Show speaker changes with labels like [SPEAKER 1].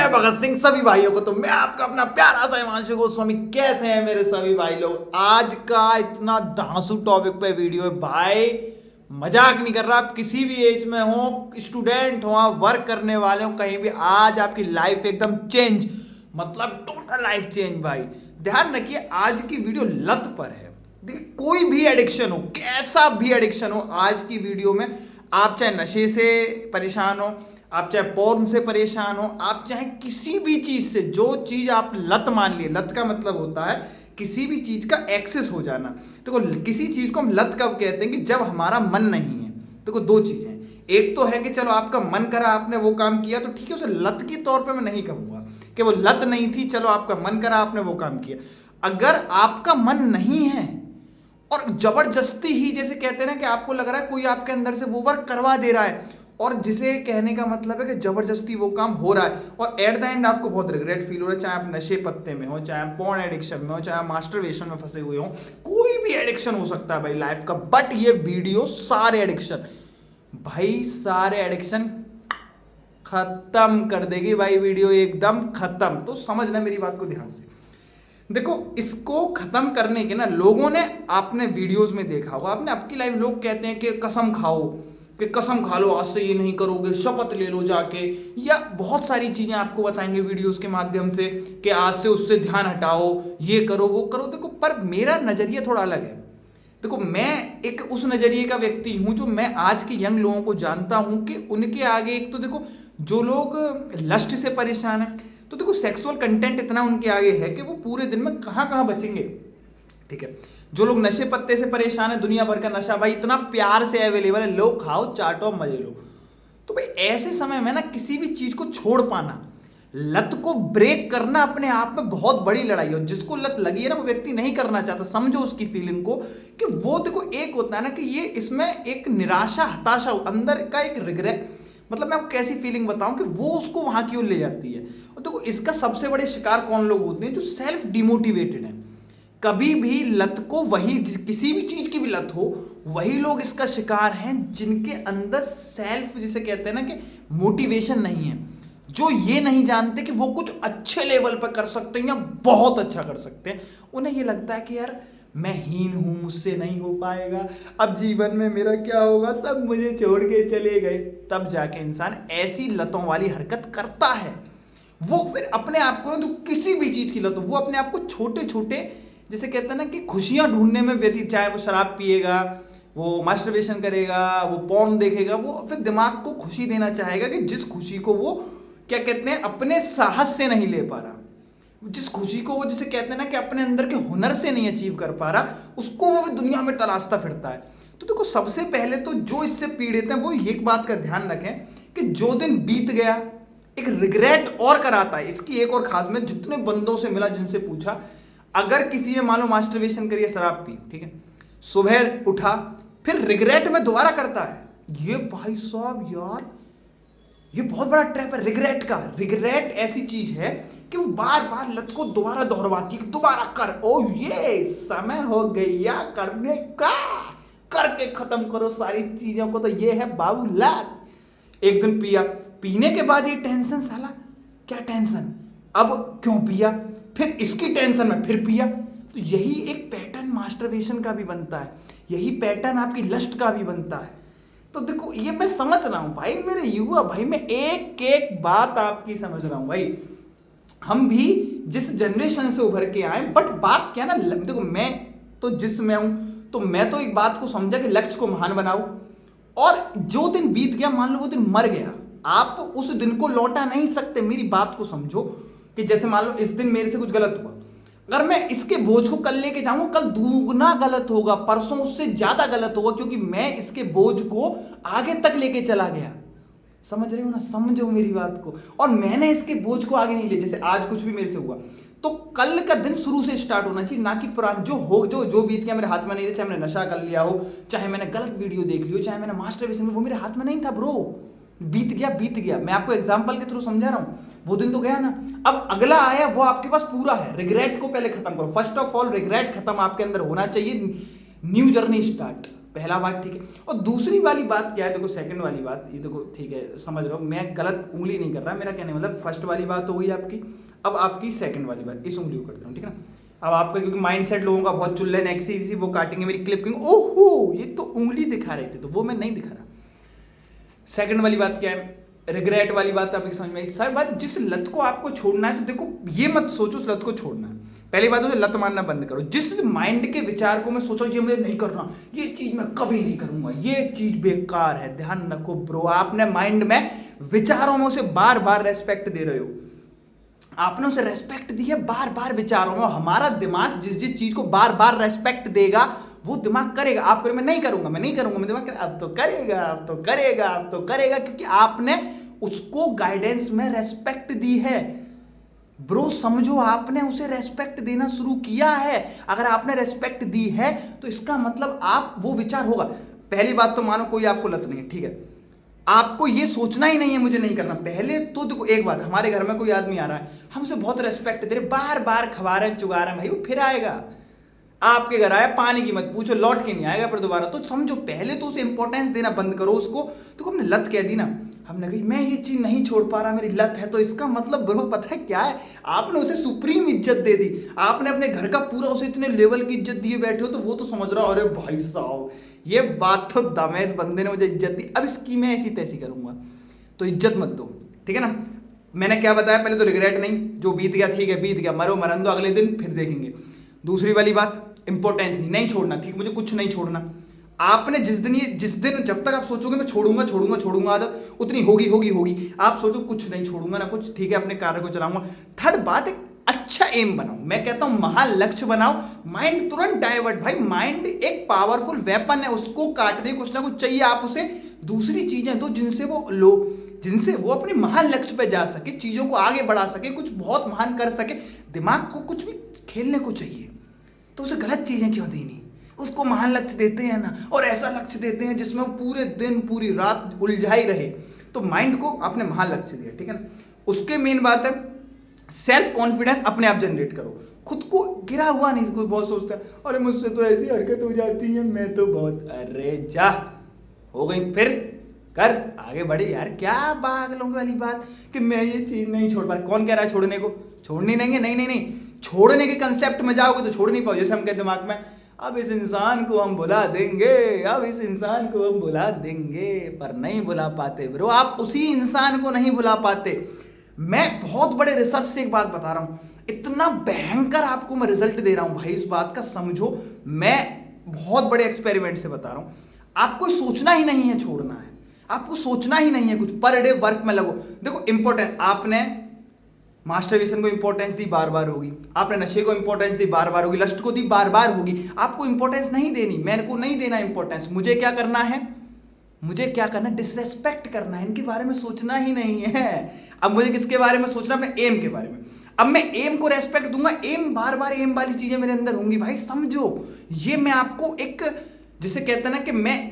[SPEAKER 1] जय भगत सिंह सभी भाइयों को। तो मैं आपका अपना प्यारा सा हिमांशु गोस्वामी। कैसे हैं मेरे सभी भाई लोग? आज का इतना धांसू टॉपिक पे वीडियो है भाई, मजाक नहीं कर रहा। आप किसी भी एज में हो, स्टूडेंट हो, आप वर्क करने वाले हो, कहीं भी, आज आपकी लाइफ एकदम चेंज, मतलब टोटल लाइफ चेंज भाई। ध्यान रखिए, आज की वीडियो लत पर है। देखिए, कोई भी एडिक्शन हो, कैसा भी एडिक्शन हो, आज की वीडियो में आप चाहे नशे से परेशान हो, आप चाहे पोर्न से परेशान हो, आप चाहे किसी भी चीज से, जो चीज आप लत मान लिए, लत का मतलब होता है किसी भी चीज का एक्सेस हो जाना। तो किसी चीज को हम लत कब कहते हैं? कि जब हमारा मन नहीं है। देखो, दो चीजें हैं। एक तो है कि चलो आपका मन करा, आपने वो काम किया, तो ठीक है, उसे लत के तौर पे मैं नहीं कहूंगा कि वो लत नहीं थी, चलो आपका मन करा, आपने वो काम किया। अगर आपका मन नहीं है और जबरदस्ती ही, जैसे कहते हैं ना, कि आपको लग रहा है कोई आपके अंदर से वो वर्क करवा दे रहा है, और जिसे कहने का मतलब है कि जबरदस्ती वो काम हो रहा है, और एट द एंड आपको बहुत रिग्रेट फील हो रहा है, चाहे आप नशे पत्ते में हो, चाहे आप पॉर्न एडिक्शन में हो, चाहे आप मास्टरबेशन में फंसे हुए हो, कोई भी एडिक्शन हो सकता है भाई लाइफ का। बट ये वीडियो सारे एडिक्शन, भाई सारे एडिक्शन खत्म कर देगी भाई, वीडियो एकदम खत्म। तो समझना मेरी बात को ध्यान से। देखो, इसको खत्म करने के ना, लोगों ने, आपने वीडियोस में देखा होगा, आपने आपकी लाइफ, लोग कहते हैं कि कसम खाओ, कि कसम खा लो, आज से ये नहीं करोगे, शपथ ले लो जाके, या बहुत सारी चीजें आपको बताएंगे वीडियोस के माध्यम से कि आज से उससे ध्यान हटाओ, ये करो, वो करो। देखो, पर मेरा नजरिया थोड़ा अलग है। देखो, मैं एक उस नजरिए का व्यक्ति हूं जो, मैं आज के यंग लोगों को जानता हूं कि उनके आगे, एक तो देखो, जो लोग लस्ट से परेशान है, तो देखो सेक्सुअल कंटेंट इतना उनके आगे है कि वो पूरे दिन में कहां कहां बचेंगे। ठीक है, जो लोग नशे पत्ते से परेशान है, दुनिया भर का नशा भाई इतना प्यार से अवेलेबल है, लो, खाओ, चाटो, मजे लो। तो भाई ऐसे समय में ना, किसी भी चीज को छोड़ पाना, लत को ब्रेक करना अपने आप में बहुत बड़ी लड़ाई है। जिसको लत लगी है ना, वो व्यक्ति नहीं करना चाहता। समझो उसकी फीलिंग को, कि वो, देखो, एक होता है ना कि ये, इसमें एक निराशा, हताशा, अंदर का एक रिग्रेट, मतलब मैं आपको कैसी फीलिंग बताऊं कि वो उसको वहां की ओर ले जाती है। और देखो, इसका सबसे बड़े शिकार कौन लोग होते हैं? जो सेल्फ डिमोटिवेटेड हैं। कभी भी लत को, वही, किसी भी चीज की भी लत हो, वही लोग इसका शिकार हैं जिनके अंदर सेल्फ, जिसे कहते हैं ना, कि मोटिवेशन नहीं है, जो ये नहीं जानते कि वो कुछ अच्छे लेवल पर कर सकते हैं या बहुत अच्छा कर सकते हैं। उन्हें ये लगता है कि यार, मैं हीन हूं, मुझसे नहीं हो पाएगा, अब जीवन में मेरा क्या होगा, सब मुझे छोड़ के चले गए। तब जाके इंसान ऐसी लतों वाली हरकत करता है। वो फिर अपने आप को ना, तो किसी भी चीज की लत हो, वो अपने आप को छोटे छोटे, जैसे कहते हैं ना, कि खुशियां ढूंढने में व्यतीत, चाहे वो शराब पिएगा, वो मास्टरबेशन करेगा, वो पॉर्न देखेगा, वो फिर दिमाग को खुशी देना चाहेगा कि जिस खुशी को वो, क्या कहते हैं, अपने साहस से नहीं ले पा रहा, जिस खुशी को वो, जिसे कहते हैं ना, कि अपने अंदर के हुनर से नहीं अचीव कर पा रहा, उसको वो दुनिया में तलाशता फिरता है। तो देखो, सबसे पहले तो जो इससे पीड़ित हैं, वो एक बात का ध्यान रखें कि जो दिन बीत गया, एक रिग्रेट और कराता है। इसकी एक और खास, में जितने बंदों से मिला, जिनसे पूछा, अगर किसी ने मान लो मास्टरबेशन करिए, शराब पी, ठीक है, सुबह उठा, फिर रिग्रेट में दोबारा करता है, ये भाई साहब यार, ये बहुत बड़ा ट्रैप है रिग्रेट का। रिग्रेट ऐसी चीज है कि वो बार बार लत को दोबारा दोहराती है, दोबारा कर, ओ ये समय हो गया करने का, करके खत्म करो सारी चीजों को। तो ये है बाबू लत। एक दिन पिया, पीने के बाद ये टेंशन, साला क्या टेंशन, अब क्यों पिया, फिर इसकी टेंशन में फिर पिया। तो यही एक पैटर्न मास्टरबेशन का भी बनता है, यही पैटर्न आपकी लस्ट का भी बनता है। तो देखो, ये मैं समझ रहा हूं भाई, मेरे युवा भाई, मैं एक एक बात आपकी समझ रहा हूं भाई। हम भी जिस जनरेशन से उभर के आए, बट बात क्या ना, देखो, मैं तो जिसमें हूं, तो मैं तो एक बात को समझा कि लक्ष्य को महान बनाओ, और जो दिन बीत गया, मान लो वो दिन मर गया, आप उस दिन को लौटा नहीं सकते। मेरी बात को समझो कि जैसे मान लो इस दिन मेरे से कुछ गलत हुआ, अगर मैं इसके बोझ को कल लेके जाऊंगा, कल दुगना गलत होगा, परसों उससे ज्यादा गलत होगा, क्योंकि मैं इसके बोझ को आगे तक लेके चला गया। समझ रहे हो ना? समझो मेरी बात को। और मैंने इसके बोझ को आगे नहीं लिया। जैसे आज कुछ भी मेरे से हुआ, तो कल का दिन शुरू से स्टार्ट होना चाहिए, ना कि पुराना जो बीत गया मेरे हाथ में नहीं था। चाहे मैंने नशा कर लिया हो, चाहे मैंने गलत वीडियो देख ली हो, चाहे मैंने मास्टरबेशन, वो मेरे हाथ में नहीं था ब्रो। बीत गया, बीत गया। मैं आपको एग्जांपल के थ्रू समझा रहा हूं, वो दिन तो गया ना। अब अगला आया, वो आपके पास पूरा है। रिग्रेट को पहले खत्म करो। फर्स्ट ऑफ ऑल रिग्रेट खत्म आपके अंदर होना चाहिए, न्यू जर्नी स्टार्ट। पहला बात ठीक है। और दूसरी वाली बात क्या है, देखो सेकंड वाली बात, ये देखो ठीक है समझ रहा हूँ, मैं गलत उंगली नहीं कर रहा, मेरा कहने मतलब फर्स्ट वाली बात हो गई आपकी, अब आपकी सेकंड वाली बात, इस उंगली को करता हूँ, ठीक है ना। अब आपका क्योंकि माइंडसेट लोगों का बहुत चुल रहा है, ऐसी वो काटेंगे मेरी क्लिप, कहेंगे ओहो ये तो उंगली दिखा रहे थे, तो वो मैं नहीं दिखा रहा। सेकंड वाली बात क्या है, रिग्रेट वाली बात आपकी समझ में आई। सर बात, जिस लत को आपको छोड़ना है तो देखो ये मत सोचो उस लत को छोड़ना है, पहली बात तो लत मानना बंद करो। जिस माइंड के विचार को मैं सोच रहा हूँ ये मुझे नहीं करना, ये चीज मैं कभी नहीं करूंगा, ये चीज बेकार है, ध्यान रखो ब्रो, आपने माइंड में विचारों में उसे बार बार रेस्पेक्ट दे रहे हो, आपने उसे रेस्पेक्ट दी है बार बार विचारों में। हमारा दिमाग जिस जिस चीज को बार बार रेस्पेक्ट देगा वो दिमाग करेगा। आप करें मैं नहीं करूंगा, मैं नहीं करूंगा, मैं दिमाग अब तो करेगा, अब तो करेगा, अब तो करेगा, क्योंकि आपने उसको गाइडेंस में रेस्पेक्ट दी है ब्रो। समझो आपने उसे रेस्पेक्ट देना शुरू किया है। अगर आपने रेस्पेक्ट दी है तो इसका मतलब आप वो विचार होगा। पहली बात तो मानो कोई आपको लत नहीं है, ठीक है, आपको ये सोचना ही नहीं है मुझे नहीं करना। पहले तो देखो एक बात, हमारे घर में कोई आदमी आ रहा है, हमसे बहुत रेस्पेक्ट दे रहे, बार बार खवा रहे चुगा रहे, भाई वो फिर आएगा। आपके घर आया, पानी की मत पूछो, लौट के नहीं आएगा पर दोबारा। तो समझो पहले तो उसे इंपॉर्टेंस देना बंद करो उसको। तो हमने लत कह दी ना, हमने कही मैं ये चीज नहीं छोड़ पा रहा, मेरी लत है, तो इसका मतलब ब्रो पता है क्या है, आपने उसे सुप्रीम इज्जत दे दी। आपने अपने घर का पूरा उसे इतने लेवल की इज्जत दिए बैठे हो, तो वो तो समझ रहा हो अरे भाई साहब ये बात तो दम है, इस बंदे ने मुझे इज्जत दी, अब इसकी मैं ऐसी तैसी करूंगा, तो इज्जत मत दो, ठीक है ना। मैंने क्या बताया पहले, तो रिग्रेट नहीं, जो बीत गया ठीक है बीत गया, मरो मरन दो, अगले दिन फिर देखेंगे। दूसरी वाली बात, इंपॉर्टेंस नहीं छोड़ना, ठीक, मुझे कुछ नहीं छोड़ना। आपने जिस दिन जब तक आप सोचोगे मैं छोड़ूंगा छोड़ूंगा छोड़ूंगा आदत उतनी होगी होगी होगी, आप सोचो कुछ नहीं छोड़ूंगा ना कुछ, ठीक है, अपने कार्य को चलाऊंगा। थर्ड बात, एक अच्छा एम बनाओ, मैं कहता हूं महान लक्ष्य बनाओ। माइंड तुरंत डाइवर्ट, भाई माइंड एक पावरफुल वेपन है, उसको काटने कुछ ना कुछ चाहिए, आप उसे दूसरी चीजें दो जिनसे वो अपने महान लक्ष्य पे जा सके, चीजों को आगे बढ़ा सके, कुछ बहुत महान कर सके। दिमाग को कुछ भी खेलने को चाहिए, तो उसे गलत चीजें क्यों देनी, उसको महान लक्ष्य देते हैं ना, और ऐसा लक्ष्य देते हैं जिसमें वो पूरे दिन पूरी रात उलझा ही रहे। तो माइंड को आपने महान लक्ष्य दिया, ठीक है ना। उसके मेन बात है सेल्फ कॉन्फिडेंस अपने आप जनरेट करो, खुद को गिरा हुआ नहीं। कोई बहुत सोचता है अरे मुझसे तो ऐसी हरकत हो जाती है, मैं तो बहुत, अरे जा हो गई, फिर कर आगे बढ़े यार, क्या पागलों वाली बात कि मैं ये चीज नहीं छोड़ पा रहा। कौन कह रहा है छोड़ने को, छोड़नी नहीं है, नहीं नहीं नहीं, छोड़ने के कंसेप्ट में जाओगे तो छोड़ नहीं पाओ। जैसे हम कहते दिमाग में अब इस इंसान को हम बुला देंगे, अब इस इंसान को हम बुला देंगे, पर नहीं बुला पाते ब्रो, आप उसी इंसान को नहीं बुला पाते। मैं बहुत बड़े रिसर्च से एक बात बता रहा हूं, इतना भयंकर आपको मैं रिजल्ट दे रहा हूं भाई, इस बात का समझो, मैं बहुत बड़े एक्सपेरिमेंट से बता रहा हूं। आपको सोचना ही नहीं है छोड़ना है, आपको सोचना ही नहीं है कुछ, पर डे वर्क में लगो। देखो इंपॉर्टेंस, आपने मास्टरबेशन को इंपॉर्टेंस दी बार बार होगी, आपने नशे को इंपॉर्टेंस दी बार बार होगी, लस्ट को दी बार बार होगी। आपको इंपॉर्टेंस नहीं देनी, मैंने को नहीं देना इंपॉर्टेंस। मुझे क्या करना है, मुझे क्या करना है, डिसरेस्पेक्ट करना है, इनके बारे में सोचना ही नहीं है। अब मुझे किसके बारे में सोचना, अपने एम के बारे में। अब मैं एम को रेस्पेक्ट दूंगा, एम बार बार एम वाली चीजें मेरे अंदर होंगी। भाई समझो, ये मैं आपको एक, जिसे कहते हैं ना कि मैं